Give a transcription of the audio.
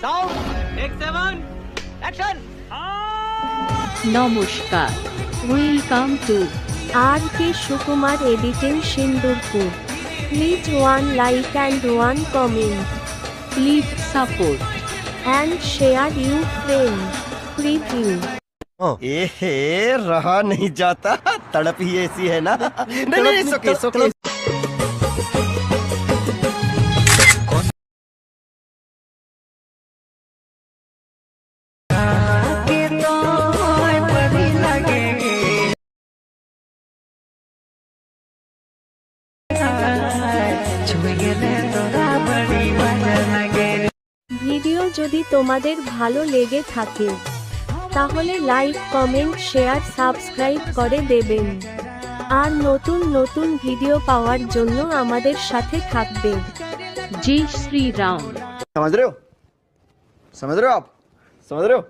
Sound take 7 action. নমস্কার, welcome to R K Sukumar editing Sindurpur. Please one like and one comment please support and share you friend. Preview. ए रहा नहीं जाता, तड़प ही ऐसी है ना। नहीं नहीं, it's okay, it's okay। Video যদি তোমাদের ভালো লেগে থাকে তাহলে লাইক কমেন্ট শেয়ার সাবস্ক্রাইব করে দেবেন আর নতুন নতুন ভিডিও পাওয়ার জন্য আমাদের সাথে থাকবেন। জয় শ্রী রাম। समझ रहे हो आप समझ रहे हो